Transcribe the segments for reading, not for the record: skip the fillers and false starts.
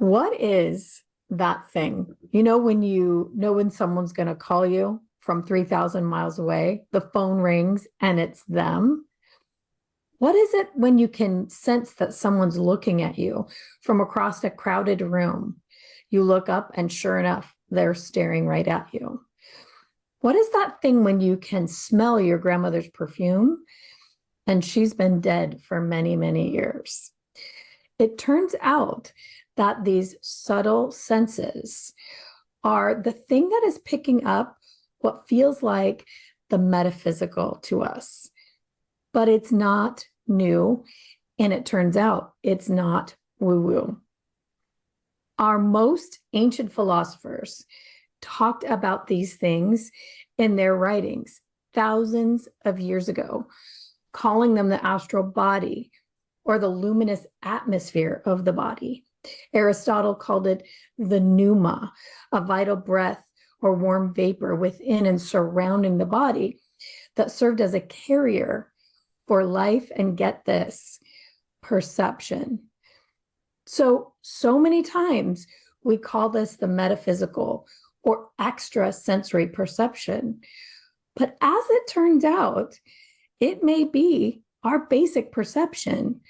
What is that thing? When someone's going to call you from 3,000 miles away, the phone rings and it's them. What is it when you can sense that someone's looking at you from across a crowded room? You look up and sure enough, they're staring right at you. What is that thing when you can smell your grandmother's perfume and she's been dead for many, many years? It turns out that these subtle senses are the thing that is picking up what feels like the metaphysical to us. But it's not new, and it turns out it's not woo-woo. Our most ancient philosophers talked about these things in their writings thousands of years ago, calling them the astral body or the luminous atmosphere of the body. Aristotle called it the pneuma, a vital breath or warm vapor within and surrounding the body that served as a carrier for life and, get this, perception. So many times we call this the metaphysical or extrasensory perception. But as it turns out, it may be our basic perception,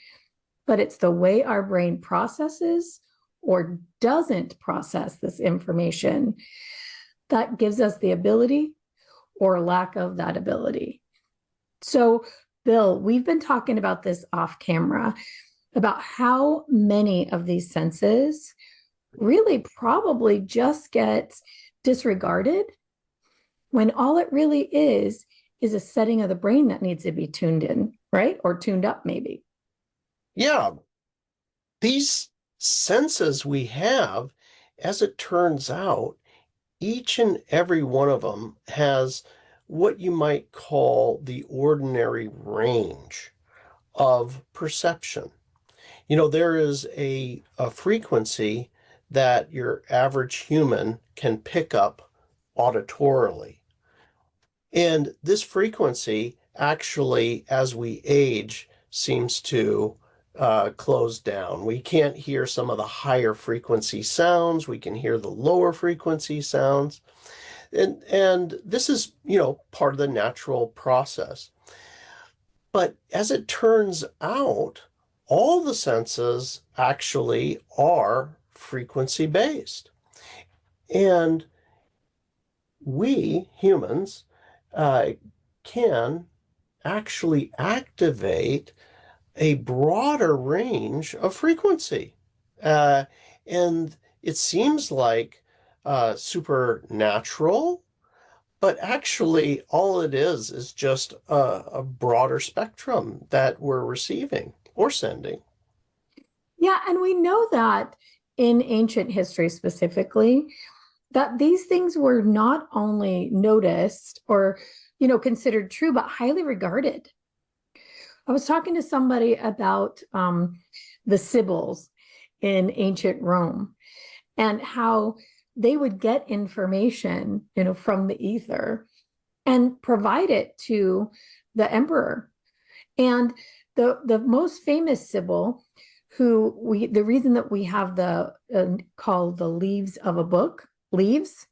but it's the way our brain processes or doesn't process this information that gives us the ability or lack of that ability. So, Bill, we've been talking about this off camera, about how many of these senses really probably just get disregarded when all it really is a setting of the brain that needs to be tuned in, right? Or tuned up, maybe. Yeah. These senses we have, as it turns out, each and every one of them has what you might call the ordinary range of perception. There is a frequency that your average human can pick up auditorily. And this frequency actually, as we age, seems to close down. We can't hear some of the higher frequency sounds. We can hear the lower frequency sounds. And this is, part of the natural process. But as it turns out, all the senses actually are frequency based. And we humans can actually activate a broader range of frequency. And it seems like supernatural, but actually all it is just a broader spectrum that we're receiving or sending. Yeah, and we know that in ancient history specifically, that these things were not only noticed or, considered true, but highly regarded. I was talking to somebody about the Sibyls in ancient Rome and how they would get information, from the ether and provide it to the emperor. And the most famous Sibyl, the reason that we have called the leaves of a book, leaves,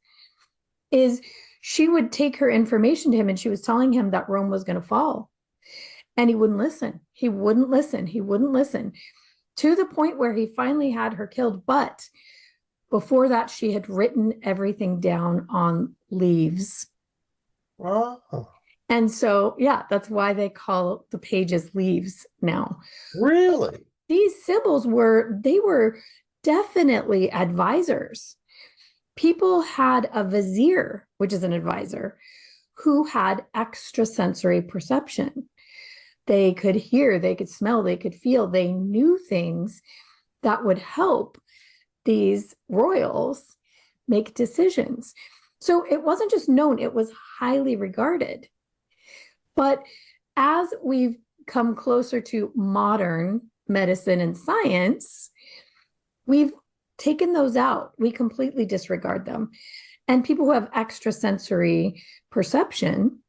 is she would take her information to him and she was telling him that Rome was going to fall. And he wouldn't listen. He wouldn't listen. He wouldn't listen, to the point where he finally had her killed. But before that, she had written everything down on leaves. Oh. And so, yeah, that's why they call the pages leaves now. Really? But these Sibyls were definitely advisors. People had a vizier, which is an advisor, who had extrasensory perception. They could hear, they could smell, they could feel, they knew things that would help these royals make decisions. So it wasn't just known, it was highly regarded. But as we've come closer to modern medicine and science, we've taken those out. We completely disregard them. And people who have extrasensory perception,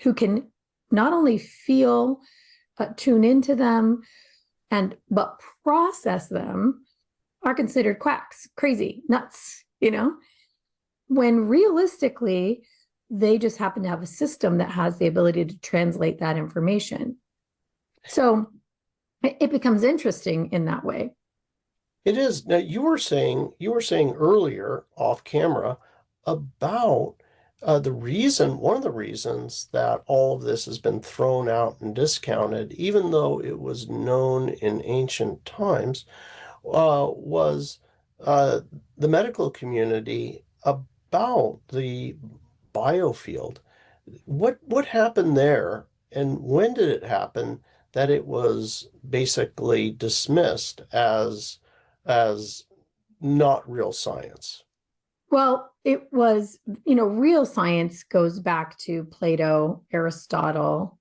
who can not only feel, tune into them, but process them, are considered quacks, crazy, nuts, when realistically, they just happen to have a system that has the ability to translate that information. So it becomes interesting in that way. It is. Now you were saying earlier off camera about one of the reasons that all of this has been thrown out and discounted, even though it was known in ancient times, was the medical community about the biofield. What happened there, and when did it happen that it was basically dismissed as not real science? Well, it was, real science goes back to Plato, Aristotle.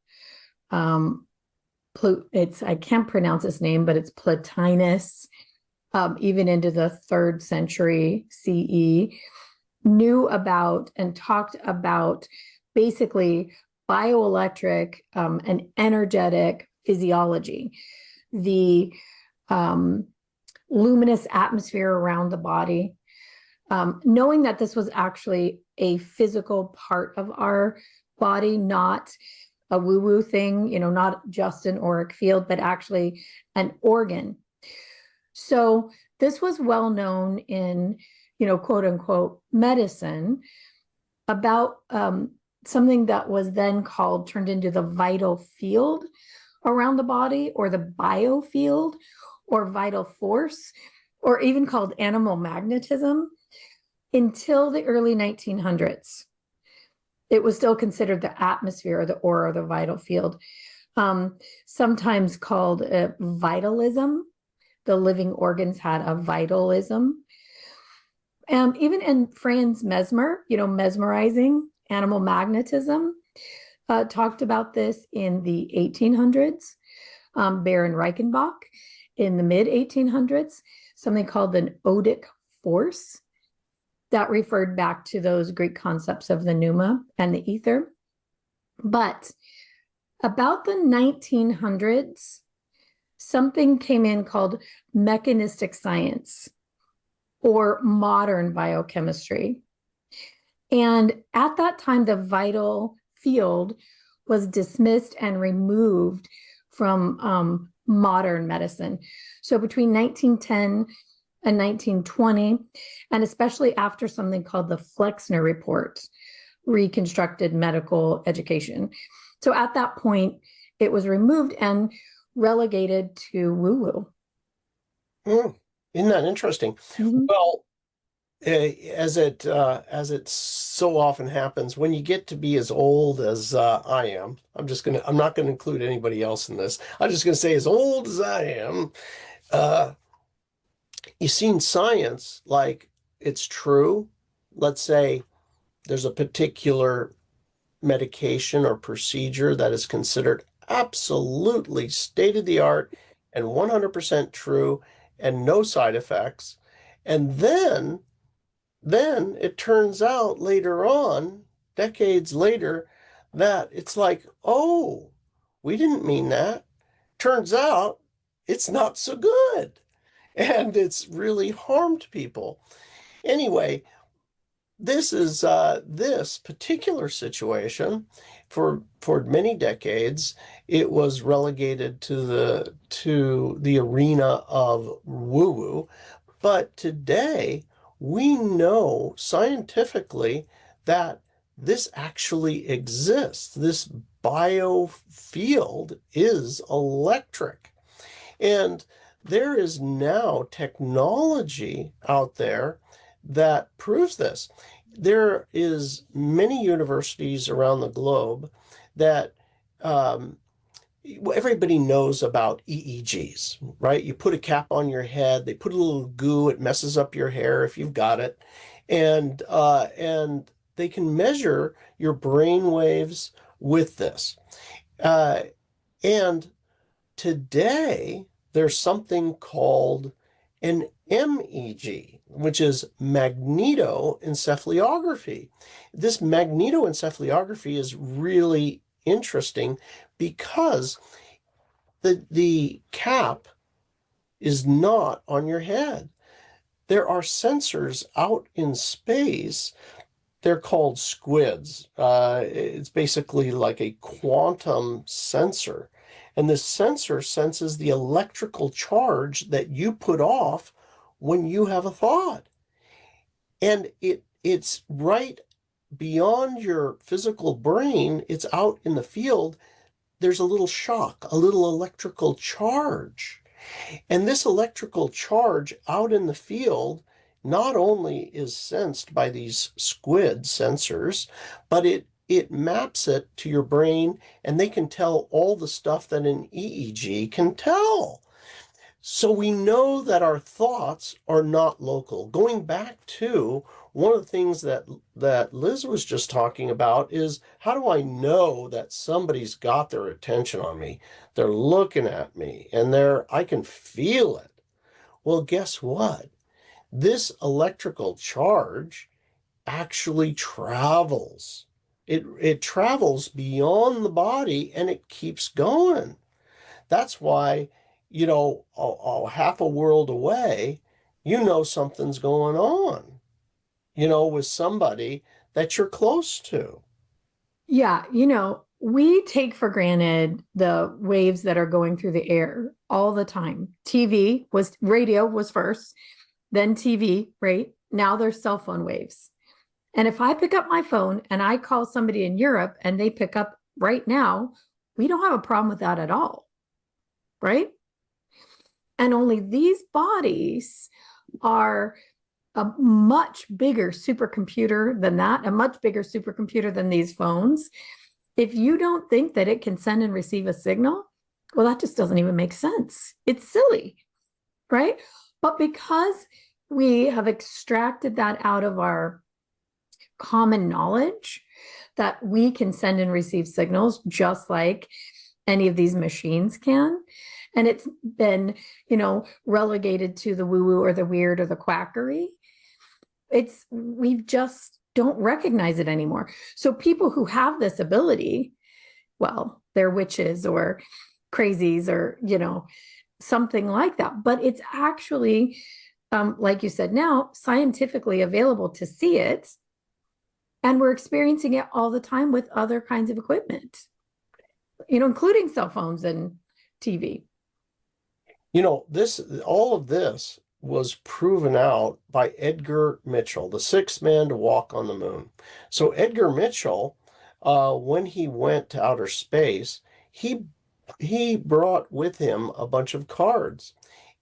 Um, I can't pronounce his name, but it's Plotinus, even into the 3rd century CE, knew about and talked about basically bioelectric and energetic physiology, the luminous atmosphere around the body, knowing that this was actually a physical part of our body, not a woo-woo thing, not just an auric field, but actually an organ. So this was well known in, quote unquote, medicine about something that was then turned into the vital field around the body, or the biofield, or vital force, or even called animal magnetism, until the early 1900s. It was still considered the atmosphere, or the aura, or the vital field, sometimes called vitalism. The living organs had a vitalism. Even in Franz Mesmer, mesmerizing, animal magnetism, talked about this in the 1800s. Baron Reichenbach in the mid 1800s, something called an odic force that referred back to those Greek concepts of the pneuma and the ether. But about the 1900s, something came in called mechanistic science, or modern biochemistry. And at that time, the vital field was dismissed and removed from modern medicine. So between 1910 and 1920, and especially after something called the Flexner Report, reconstructed medical education. So at that point, it was removed and relegated to woo-woo. Isn't that interesting? Mm-hmm. Well, as it so often happens, when you get to be as old as I am, I'm not gonna include anybody else in this. I'm just gonna say as old as I am, you've seen science like it's true. Let's say there's a particular medication or procedure that is considered absolutely state of the art and 100% true and no side effects. And then it turns out later on, decades later, that it's like, oh, we didn't mean that. Turns out it's not so good. And it's really harmed people. Anyway, this particular situation for many decades, it was relegated to the arena of woo-woo. But today we know scientifically that this actually exists. This biofield is electric. And there is now technology out there that proves this. There is many universities around the globe that everybody knows about EEGs, right? You put a cap on your head, they put a little goo, it messes up your hair if you've got it, and they can measure your brain waves with this. And today, there's something called an MEG, which is magnetoencephalography. This magnetoencephalography is really interesting because the cap is not on your head. there are sensors out in space. They're called squids. It's basically like a quantum sensor. And this sensor senses the electrical charge that you put off when you have a thought. And it's right beyond your physical brain, it's out in the field. There's a little shock, a little electrical charge. And this electrical charge out in the field not only is sensed by these squid sensors, but it maps it to your brain, and they can tell all the stuff that an EEG can tell. So we know that our thoughts are not local. Going back to one of the things that Liz was just talking about is, how do I know that somebody's got their attention on me? They're looking at me and I can feel it. Well, guess what? This electrical charge actually travels. It travels beyond the body and it keeps going. That's why, half a world away, something's going on, with somebody that you're close to. Yeah, we take for granted the waves that are going through the air all the time. Radio was first, then TV, right? Now there's cell phone waves. And if I pick up my phone and I call somebody in Europe and they pick up right now, we don't have a problem with that at all, right? And only these bodies are a much bigger supercomputer than that, a much bigger supercomputer than these phones. If you don't think that it can send and receive a signal, well, that just doesn't even make sense. It's silly, right? But because we have extracted that out of our common knowledge, that we can send and receive signals just like any of these machines can. And it's been, relegated to the woo-woo or the weird or the quackery. We just don't recognize it anymore. So people who have this ability, well, they're witches or crazies or, something like that. But it's actually, like you said, now scientifically available to see it. And we're experiencing it all the time with other kinds of equipment, including cell phones and TV. All of this was proven out by Edgar Mitchell, the sixth man to walk on the moon. So Edgar Mitchell, when he went to outer space, he brought with him a bunch of cards,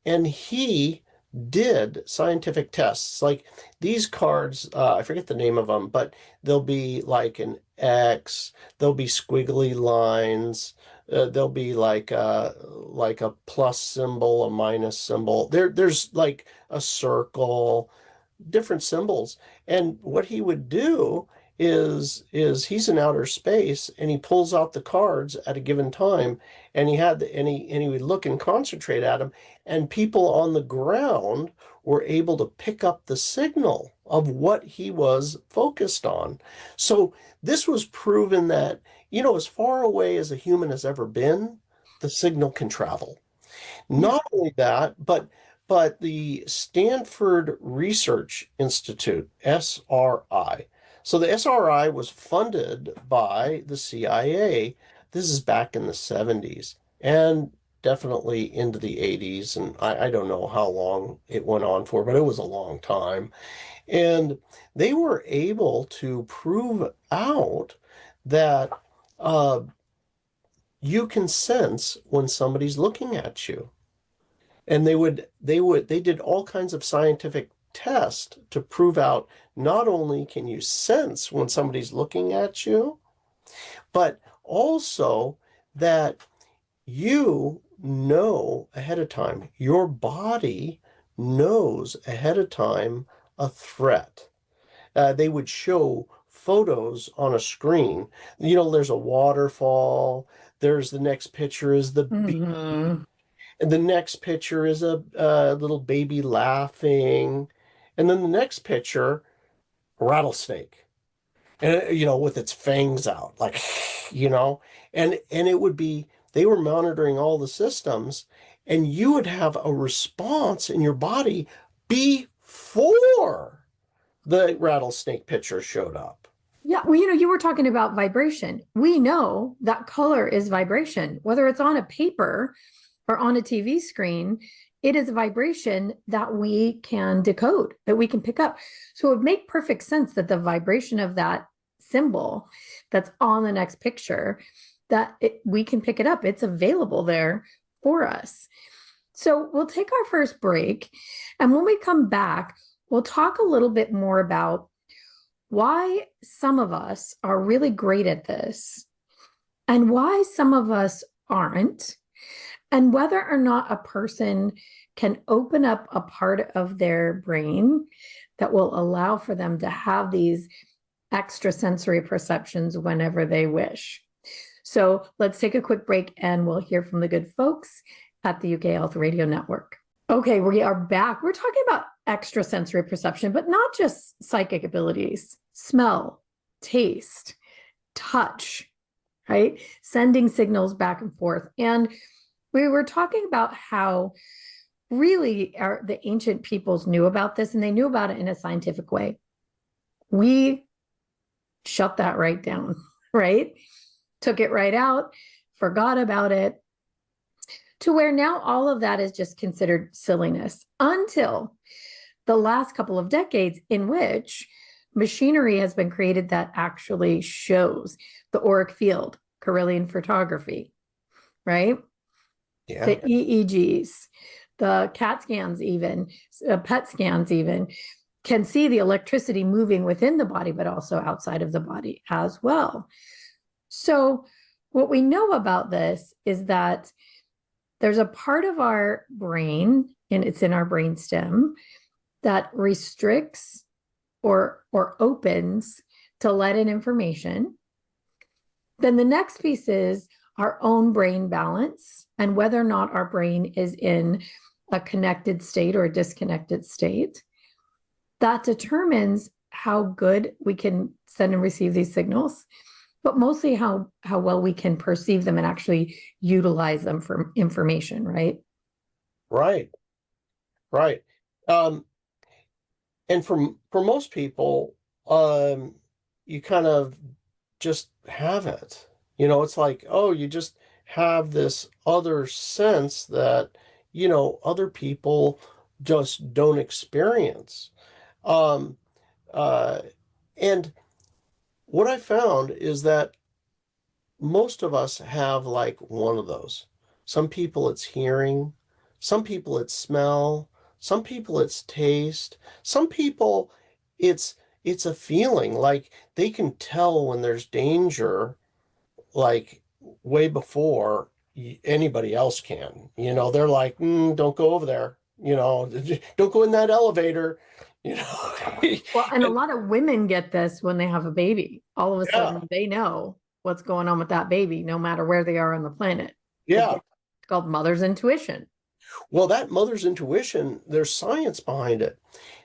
and he did scientific tests. Like these cards, I forget the name of them, but they'll be like an X, there'll be squiggly lines, there'll be like a plus symbol, a minus symbol. There's like a circle, different symbols. And what he would do is he's in outer space and he pulls out the cards at a given time, and he would look and concentrate at them, and people on the ground were able to pick up the signal of what he was focused on. So this was proven that, as far away as a human has ever been, the signal can travel. Not only that, but the Stanford Research Institute, SRI. So the SRI was funded by the CIA. This is back in the 70s and definitely into the 80s. And I don't know how long it went on for, but it was a long time. And they were able to prove out that you can sense when somebody's looking at you. And they did all kinds of scientific tests to prove out not only can you sense when somebody's looking at you, but also that you know ahead of time. Your body knows ahead of time a threat. They would show photos on a screen. There's a waterfall. There's the next picture is the beach. Mm-hmm. And the next picture is a little baby laughing. And then the next picture, a rattlesnake. And, with its fangs out, like, and it would be, they were monitoring all the systems, and you would have a response in your body before the rattlesnake picture showed up. Yeah, well, you were talking about vibration. We know that color is vibration, whether it's on a paper or on a TV screen. It is a vibration that we can decode, that we can pick up. So it would make perfect sense that the vibration of that symbol that's on the next picture, we can pick it up. It's available there for us. So we'll take our first break. And when we come back, we'll talk a little bit more about why some of us are really great at this and why some of us aren't, and whether or not a person can open up a part of their brain that will allow for them to have these extrasensory perceptions whenever they wish. So let's take a quick break and we'll hear from the good folks at the UK Health Radio Network. Okay, we are back. We're talking about extrasensory perception, but not just psychic abilities, smell, taste, touch, right? Sending signals back and forth. And we were talking about how really the ancient peoples knew about this, and they knew about it in a scientific way. We shut that right down, right? Took it right out, forgot about it, to where now all of that is just considered silliness until the last couple of decades, in which machinery has been created that actually shows the auric field, Kirlian photography, right? Yeah. The EEGs, the CAT scans, even PET scans, even can see the electricity moving within the body, but also outside of the body as well. So what we know about this is that there's a part of our brain, and it's in our brain stem, that restricts or opens to let in information. Then the next piece is our own brain balance and whether or not our brain is in a connected state or a disconnected state. That determines how good we can send and receive these signals, but mostly how well we can perceive them and actually utilize them for information, right? Right. And for most people, you kind of just have it. It's like, oh, you just have this other sense that, other people just don't experience. Um, uh, and what I found is that most of us have like one of those. Some people it's hearing, some people it's smell, some people it's taste, some people it's a feeling like they can tell when there's danger, like way before anybody else can. They're like, don't go over there. Don't go in that elevator. Well, and a lot of women get this when they have a baby. All of a Yeah. sudden, they know what's going on with that baby, no matter where they are on the planet. Yeah. It's called mother's intuition. Well, that mother's intuition, there's science behind it.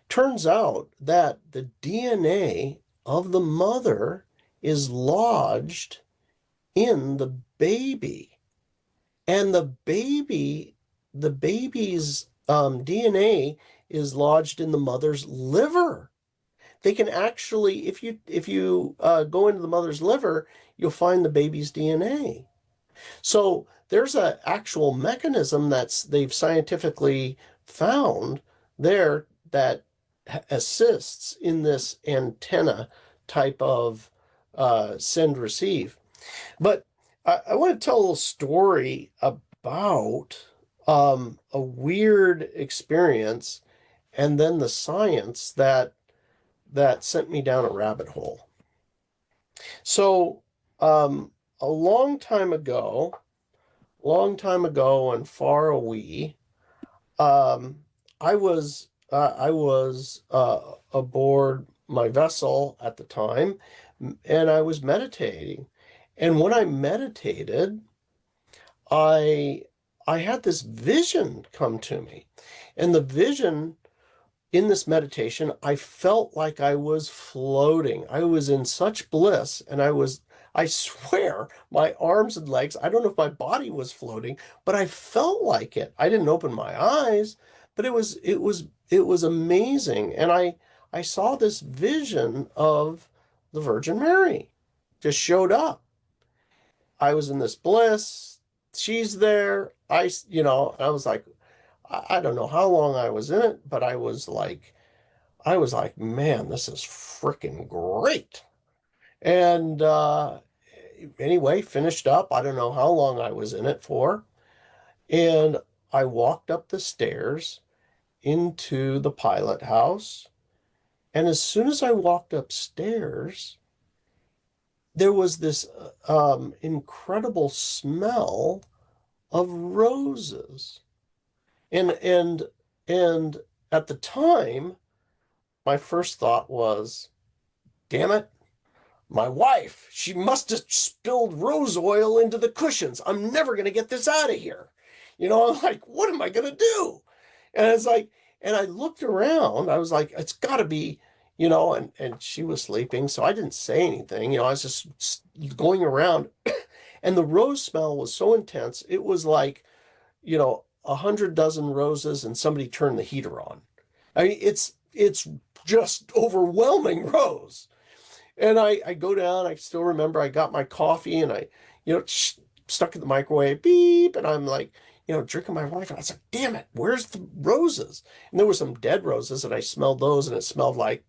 Turns out that the DNA of the mother is lodged in the baby. And the baby's DNA is lodged in the mother's liver. They can actually, if you go into the mother's liver, you'll find the baby's DNA. So there's an actual mechanism they've scientifically found there that assists in this antenna type of send receive. But I want to tell a little story about a weird experience and then the science that sent me down a rabbit hole. So a long time ago and far away, um, I was aboard my vessel at the time, and I was meditating. And when I meditated, I I had this vision come to me. And the vision in this meditation, I felt like I was floating. I was in such bliss, and I swear, my arms and legs, I don't know if my body was floating, but I felt like it. I didn't open my eyes, but it was amazing. And I saw this vision of the Virgin Mary just showed up. I was in this bliss. She's there. I was like, I don't know how long I was in it, but I was like, man, this is freaking great. And anyway, finished up. I don't know how long I was in it for. And I walked up the stairs into the pilot house. And as soon as I walked upstairs, there was this incredible smell of roses. And at the time, my first thought was, damn it, my wife, she must have spilled rose oil into the cushions. I'm never going to get this out of here. I'm like, what am I going to do? And it's like, and I looked around. I was like, it's got to be, and she was sleeping. So I didn't say anything. I was just going around. And the rose smell was so intense. It was like, 100 dozen roses and somebody turned the heater on. I mean, it's just overwhelming rose. And I go down, I still remember I got my coffee and I, stuck in the microwave, beep, and I'm like, drinking my wife. And I was like, damn it, where's the roses? And there were some dead roses and I smelled those and it smelled like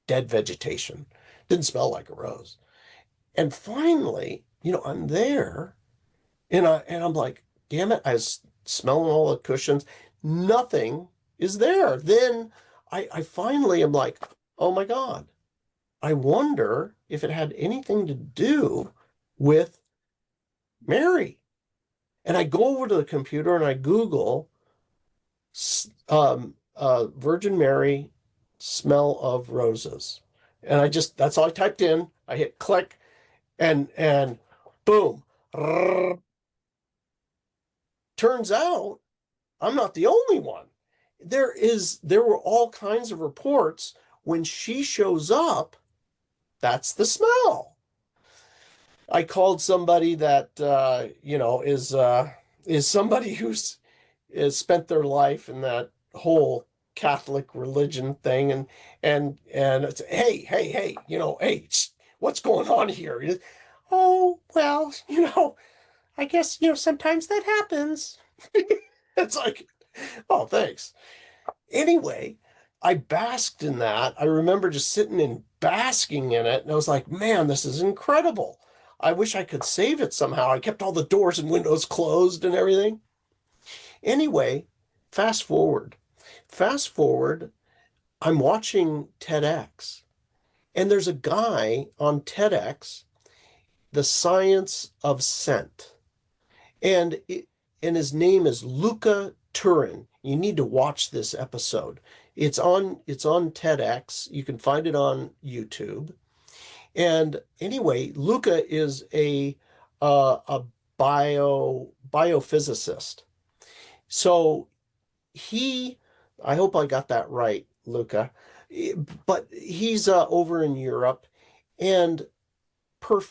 dead vegetation. Didn't smell like a rose. And finally, I'm there and I'm like, damn it, I was smelling all the cushions. Nothing is there. Then I finally am like, oh my God. I wonder if it had anything to do with Mary. And I go over to the computer and I Google Virgin Mary smell of roses. And that's all I typed in. I hit click and boom. Turns out I'm not the only one. There were all kinds of reports when she shows up. That's the smell. I called somebody that is somebody who's has spent their life in that whole Catholic religion thing, and it's hey, hey, what's going on here? Oh well, I guess sometimes that happens. It's like, oh, thanks. Anyway, I basked in that. I remember just sitting and basking in it. And I was like, man, this is incredible. I wish I could save it somehow. I kept all the doors and windows closed and everything. Anyway, fast forward. Fast forward, I'm watching TEDx. And there's a guy on TEDx, The Science of Scent. And and his name is Luca Turin. You need to watch this episode. It's on TEDx. You can find it on YouTube. And anyway, Luca is a biophysicist. So he, I hope I got that right, Luca, but he's over in Europe, and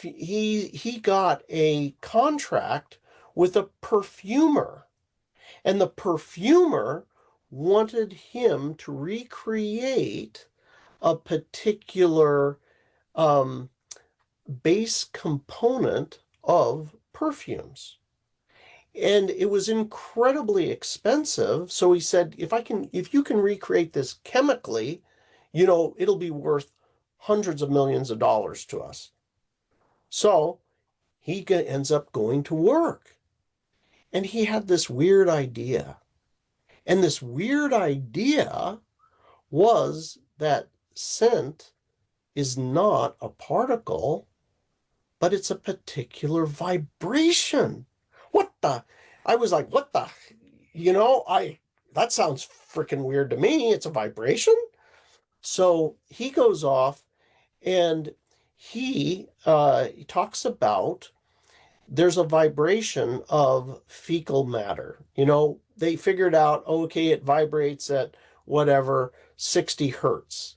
he got a contract with a perfumer. And the perfumer wanted him to recreate a particular um, base component of perfumes. And it was incredibly expensive. So he said, if you can recreate this chemically, it'll be worth hundreds of millions of dollars to us. So he ends up going to work. And he had this weird idea. And this weird idea was that scent is not a particle, but it's a particular vibration. What the? I was like, what the? That sounds freaking weird to me. It's a vibration. So he goes off and he talks about there's a vibration of fecal matter. They figured out, okay, it vibrates at whatever, 60 hertz.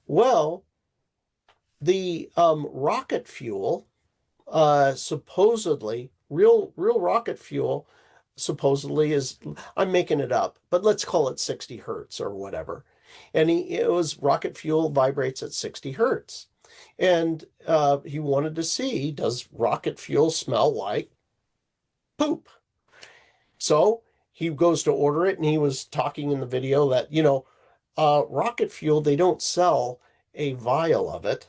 Well, the rocket fuel, supposedly, real rocket fuel, supposedly is, I'm making it up, but let's call it 60 hertz or whatever. And it was rocket fuel vibrates at 60 hertz. And he wanted to see, does rocket fuel smell like poop? So he goes to order it, and he was talking in the video that, rocket fuel, they don't sell a vial of it.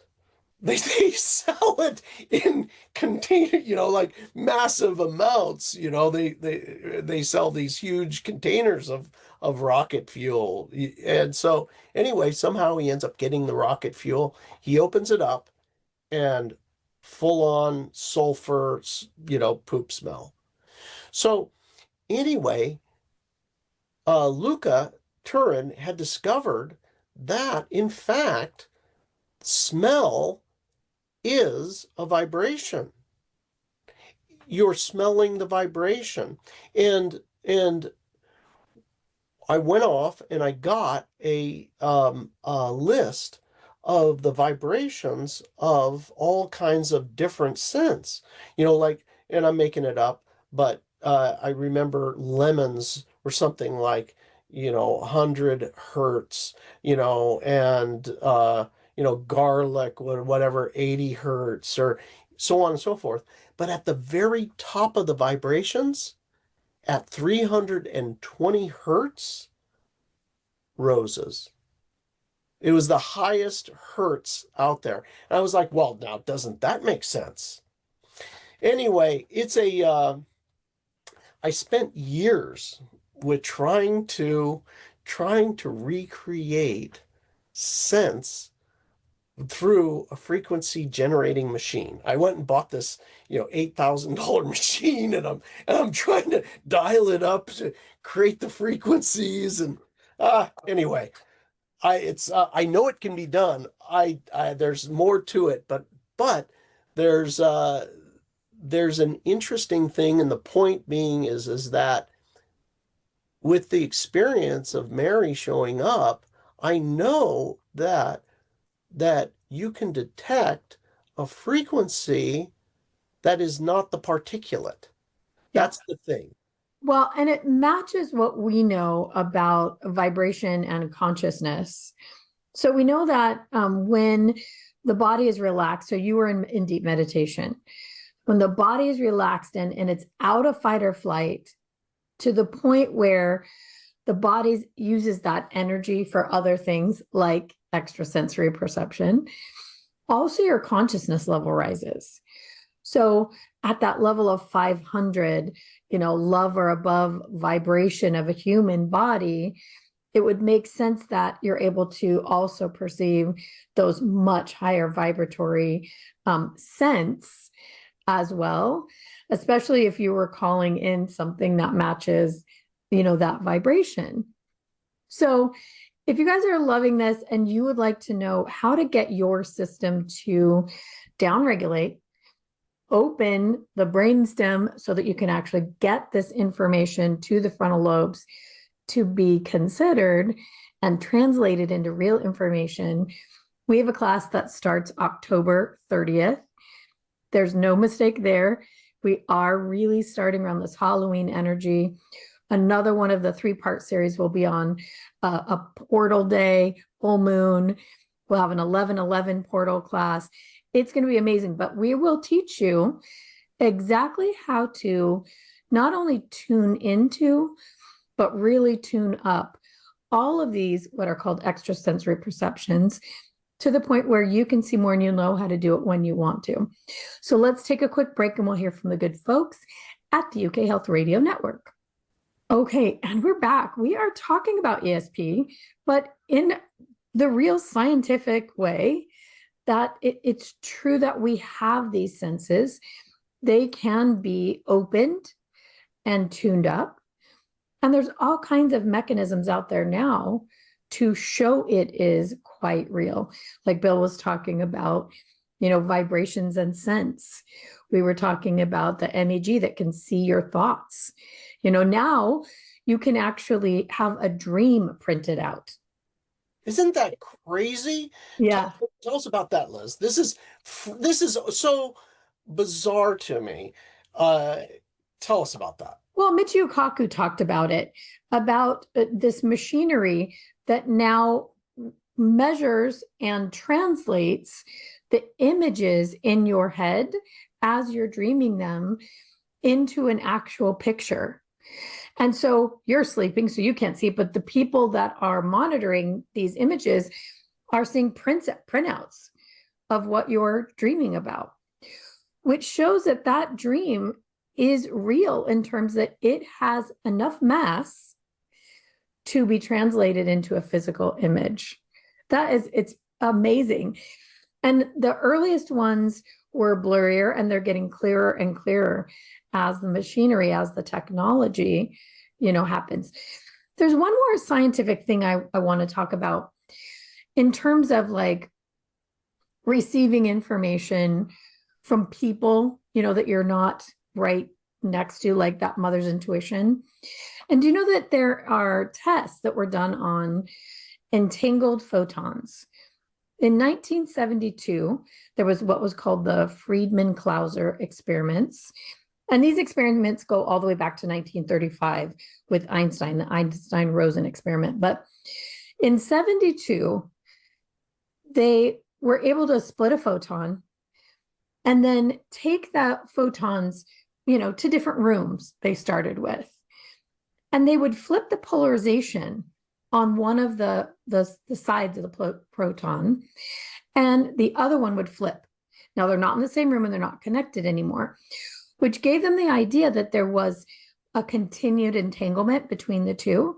They sell it in container, like massive amounts. They sell these huge containers of rocket fuel. And so anyway, somehow he ends up getting the rocket fuel. He opens it up, and full on sulfur, poop smell. So anyway, Luca Turin had discovered that, in fact, smell is a vibration. You're smelling the vibration. And I went off and I got a list of the vibrations of all kinds of different scents. Like, and I'm making it up, but I remember lemons were something like, 100 hertz, and garlic, whatever, 80 hertz, or so on and so forth. But at the very top of the vibrations, at 320 hertz, roses. It was the highest hertz out there. And I was like, well, now, doesn't that make sense? Anyway, I spent years with trying to recreate sense through a frequency generating machine. I went and bought this, $8,000 machine, and I'm trying to dial it up to create the frequencies. And anyway, I know it can be done. There's more to it, but there's an interesting thing, and the point being is that with the experience of Mary showing up, I know that you can detect a frequency that is not the particulate. That's the thing. Well, and it matches what we know about vibration and consciousness. So we know that when the body is relaxed, so you were in deep meditation, when the body is relaxed and it's out of fight or flight to the point where the body uses that energy for other things like extrasensory perception, also your consciousness level rises. So at that level of 500, love or above vibration of a human body, it would make sense that you're able to also perceive those much higher vibratory scents as well, especially if you were calling in something that matches, that vibration. So if you guys are loving this and you would like to know how to get your system to downregulate, open the brainstem so that you can actually get this information to the frontal lobes to be considered and translated into real information, we have a class that starts October 30th. There's no mistake there. We are really starting around this Halloween energy. Another one of the 3-part series will be on a portal day, full moon. We'll have an 11/11 portal class. It's going to be amazing, but we will teach you exactly how to not only tune into, but really tune up all of these, what are called extrasensory perceptions, to the point where you can see more and you know how to do it when you want to. So let's take a quick break and we'll hear from the good folks at the UK Health Radio Network. Okay, and we're back. We are talking about ESP, but in the real scientific way, that it's true that we have these senses. They can be opened and tuned up. And there's all kinds of mechanisms out there now to show it is quite real. Like Bill was talking about, vibrations and sense. We were talking about the MEG that can see your thoughts. Now you can actually have a dream printed out. Isn't that crazy? Yeah. Tell us about that, Liz. This is so bizarre to me. Tell us about that. Well, Michio Kaku talked about it, about this machinery that now measures and translates the images in your head as you're dreaming them into an actual picture. And so you're sleeping, so you can't see it, but the people that are monitoring these images are seeing printouts of what you're dreaming about, which shows that that dream is real in terms that it has enough mass to be translated into a physical image. It's amazing. And the earliest ones were blurrier, and they're getting clearer and clearer as the machinery, as the technology, happens. There's one more scientific thing I want to talk about in terms of like receiving information from people, that you're not right next to, like that mother's intuition. And do you know that there are tests that were done on entangled photons? In 1972, there was what was called the Friedman-Clauser experiments. And these experiments go all the way back to 1935 with Einstein, the Einstein-Rosen experiment. But in 72, they were able to split a photon and then take that photons, to different rooms they started with. And they would flip the polarization on one of the sides of the proton, and the other one would flip. Now, they're not in the same room and they're not connected anymore, which gave them the idea that there was a continued entanglement between the two.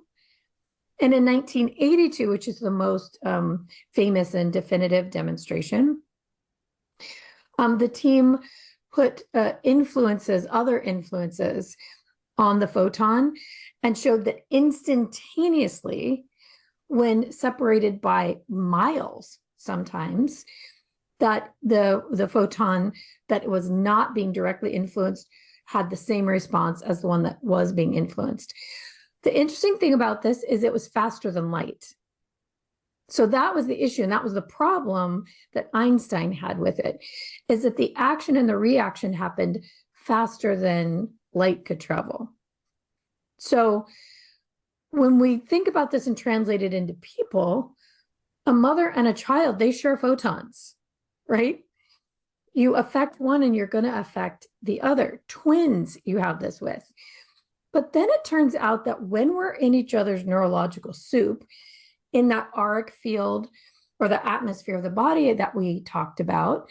And in 1982, which is the most famous and definitive demonstration, the team put other influences on the photon and showed that instantaneously, when separated by miles sometimes, that the photon that was not being directly influenced had the same response as the one that was being influenced. The interesting thing about this is it was faster than light. So that was the issue, and that was the problem that Einstein had with it, is that the action and the reaction happened faster than light could travel. So when we think about this and translate it into people, a mother and a child, they share photons, right? You affect one and you're going to affect the other. Twins, you have this with. But then it turns out that when we're in each other's neurological soup, in that auric field or the atmosphere of the body that we talked about,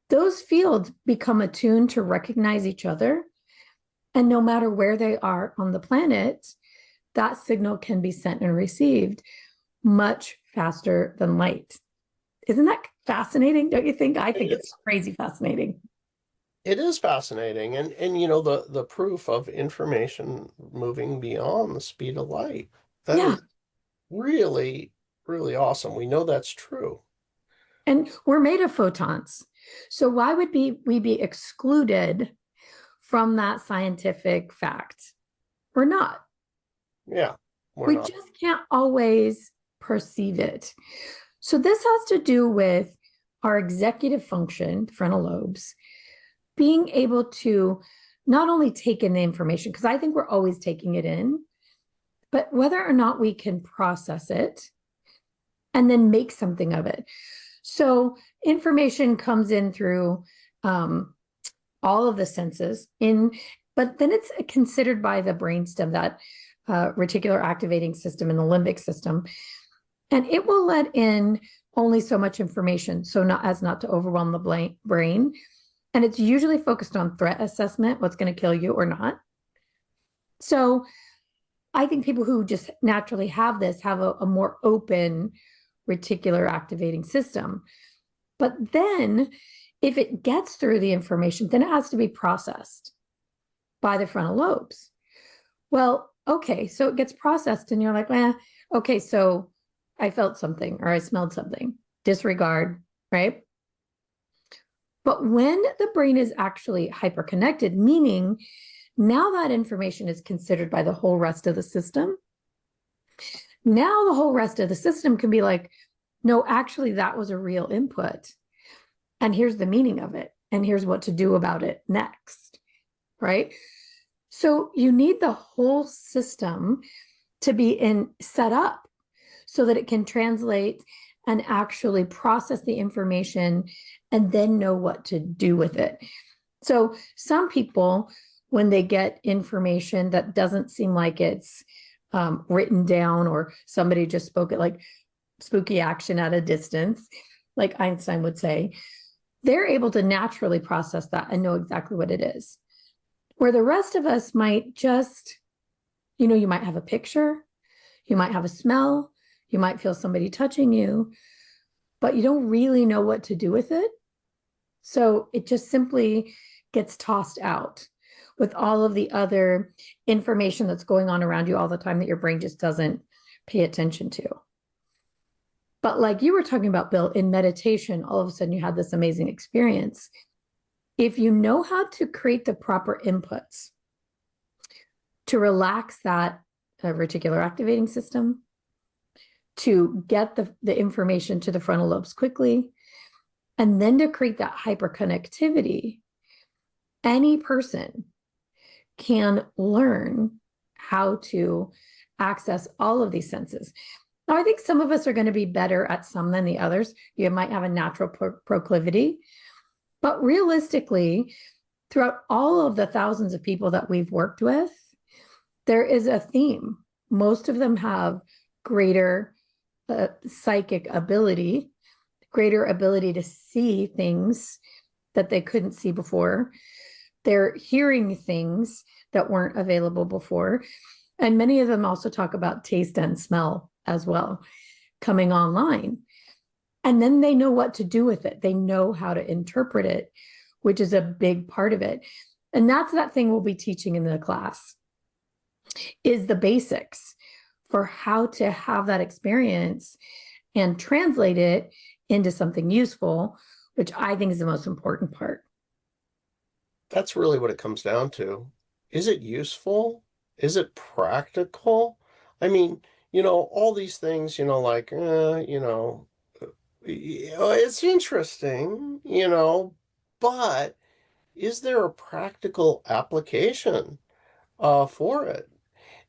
those fields become attuned to recognize each other. And no matter where they are on the planet, that signal can be sent and received much faster than light. Isn't that fascinating? Don't you think? I think it's crazy fascinating. It is fascinating. And the proof of information moving beyond the speed of light. That is really, really awesome. We know that's true. And we're made of photons. So why would we be excluded from that scientific fact? We're not. Yeah. We just can't always perceive it. So this has to do with our executive function, frontal lobes, being able to not only take in the information, because I think we're always taking it in, but whether or not we can process it and then make something of it. So information comes in through all of the senses, but then it's considered by the brainstem, that reticular activating system and the limbic system, and it will let in only so much information, so not to overwhelm the brain. And it's usually focused on threat assessment, what's going to kill you or not. So I think people who just naturally have this have a more open reticular activating system. But then if it gets through the information, then it has to be processed by the frontal lobes. Well, okay, so it gets processed and you're like, okay, so I felt something or I smelled something. Disregard, right? But when the brain is actually hyperconnected, meaning now that information is considered by the whole rest of the system, now the whole rest of the system can be like, no, actually, that was a real input. And here's the meaning of it. And here's what to do about it next, right? So you need the whole system to be in set up so that it can translate and actually process the information and then know what to do with it. So some people, when they get information that doesn't seem like it's written down, or somebody just spoke it like spooky action at a distance, like Einstein would say, they're able to naturally process that and know exactly what it is. Where the rest of us might just, you might have a picture, you might have a smell, you might feel somebody touching you, but you don't really know what to do with it. So it just simply gets tossed out with all of the other information that's going on around you all the time that your brain just doesn't pay attention to. But like you were talking about, Bill, in meditation, all of a sudden you had this amazing experience. If you know how to create the proper inputs to relax that reticular activating system, to get the information to the frontal lobes quickly, and then to create that hyperconnectivity, any person can learn how to access all of these senses. Now, I think some of us are going to be better at some than the others. You might have a natural proclivity, but realistically, throughout all of the thousands of people that we've worked with, there is a theme. Most of them have greater psychic ability, greater ability to see things that they couldn't see before. They're hearing things that weren't available before. And many of them also talk about taste and smell as well coming online. And then they know what to do with it. They know how to interpret it, which is a big part of it. And that's that thing we'll be teaching in the class, is the basics for how to have that experience and translate it into something useful, which I think is the most important part. That's really what it comes down to. Is it useful? Is it practical? I mean, all these things, it's interesting, but is there a practical application for it?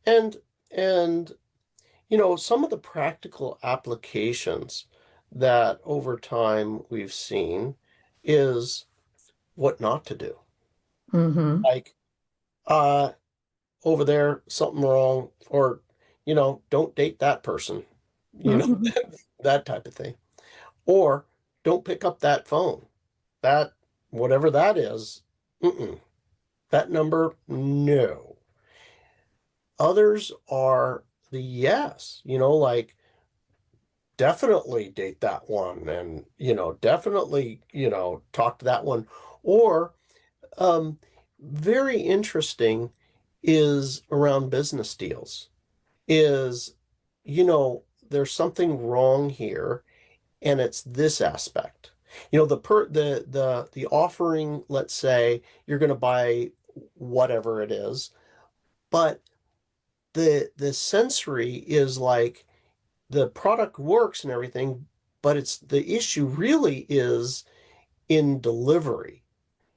And and some of the practical applications that over time we've seen is what not to do. Mm-hmm. Like, over there, something wrong, or, don't date that person, you know, Mm-hmm. that type of thing. Or don't pick up that phone. That, whatever that is, mm-mm. That number, no. Others are the yes, like definitely date that one and, definitely, talk to that one. Or, um, very interesting is around business deals. Is, there's something wrong here, and it's this aspect. The offering, let's say you're going to buy whatever it is, but the sensory is like the product works and everything, but it's the issue really is in delivery.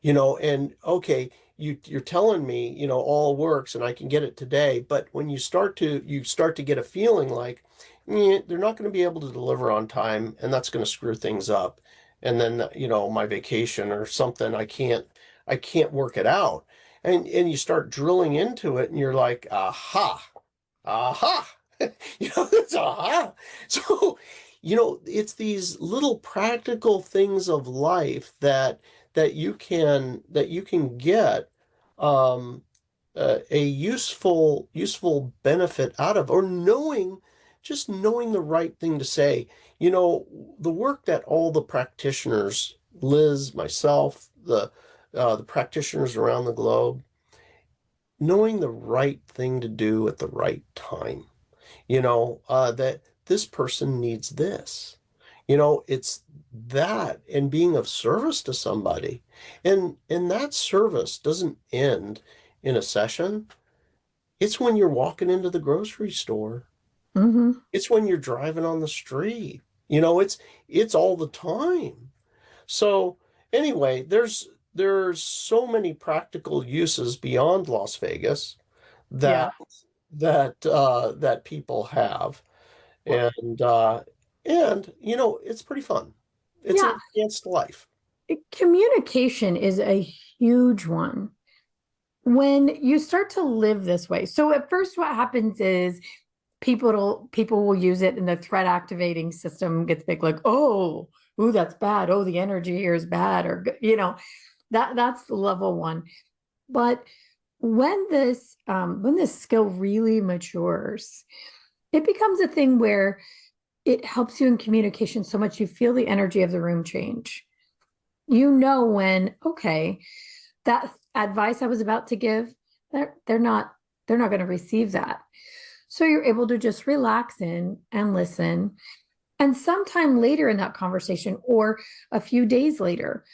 And okay, you're telling me, all works and I can get it today, but when you start to get a feeling like they're not going to be able to deliver on time, and that's going to screw things up. And then, my vacation or something, I can't work it out. And you start drilling into it and you're like, aha, aha. It's aha. So, it's these little practical things of life that you can get um, a useful benefit out of, or just knowing the right thing to say. The work that all the practitioners, Liz, myself, the practitioners around the globe, knowing the right thing to do at the right time. That this person needs this. It's that, and being of service to somebody. And that service doesn't end in a session. It's when you're walking into the grocery store. Mm-hmm. It's when you're driving on the street. It's all the time. So anyway, there's so many practical uses beyond Las Vegas that Yeah. that people have. Well, And you know, it's pretty fun. It's yeah. an enhanced life. Communication is a huge one when you start to live this way. So at first, what happens is people will use it, and the threat activating system gets big, like, oh, ooh, that's bad. Oh, the energy here is bad, or that's the level one. But when this skill really matures, it becomes a thing where it helps you in communication so much you feel the energy of the room change. You know when, okay, that advice I was about to give, they're not going to receive that. So you're able to just relax in and listen. And sometime later in that conversation, or a few days later,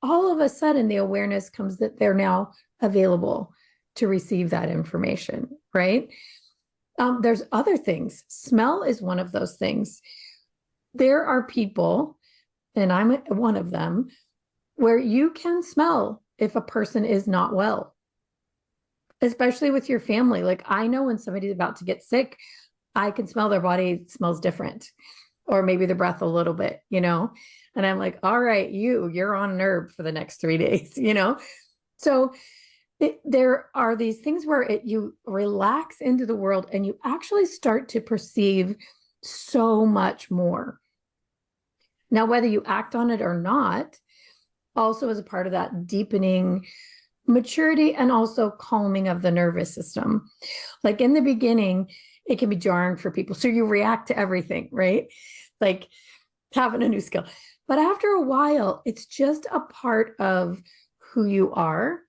all of a sudden the awareness comes that they're now available to receive that information, right? There's other things. Smell is one of those things. There are people, and I'm one of them, where you can smell if a person is not well, especially with your family. Like, I know when somebody's about to get sick, I can smell their body smells different, or maybe the breath a little bit, and I'm like, all right, you're on herb for the next 3 days, So there are these things where you relax into the world and you actually start to perceive so much more. Now, whether you act on it or not, also as a part of that deepening maturity and also calming of the nervous system. Like in the beginning, it can be jarring for people. So you react to everything, right? Like having a new skill. But after a while, it's just a part of who you are.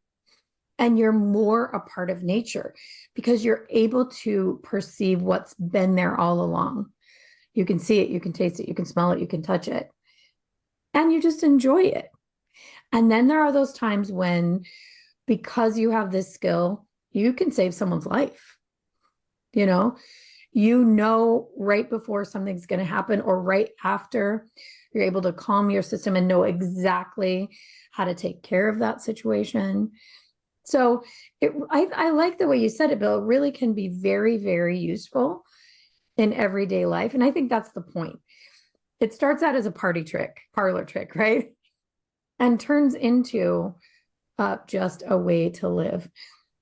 And you're more a part of nature because you're able to perceive what's been there all along. You can see it, you can taste it, you can smell it, you can touch it, and you just enjoy it. And then there are those times when, because you have this skill, you can save someone's life. Right before something's going to happen or right after, you're able to calm your system and know exactly how to take care of that situation. So I like the way you said it, Bill. It really can be very, very useful in everyday life. And I think that's the point. It starts out as a parlor trick, right? And turns into just a way to live.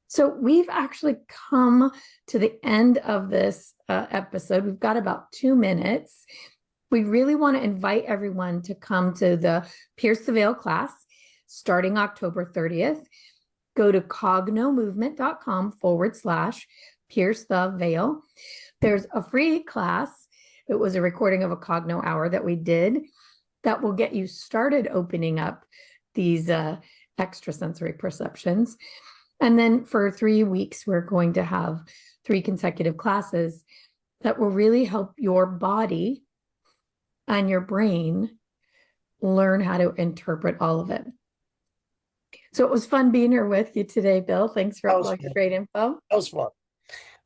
So we've actually come to the end of this episode. We've got about 2 minutes. We really want to invite everyone to come to the Pierce the Veil class starting October 30th. Go to cognomovement.com/pierce the veil. There's a free class. It was a recording of a Cogno hour that we did that will get you started opening up these extrasensory perceptions. And then for 3 weeks, we're going to have 3 consecutive classes that will really help your body and your brain learn how to interpret all of it. So it was fun being here with you today, Bill. Thanks for all the great info. That was fun.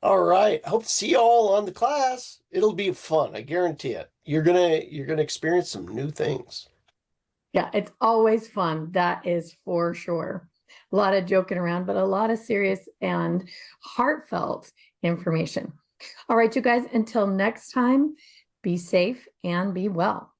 All right. Hope to see you all on the class. It'll be fun. I guarantee it. You're gonna experience some new things. Yeah, it's always fun. That is for sure. A lot of joking around, but a lot of serious and heartfelt information. All right, you guys, until next time, be safe and be well.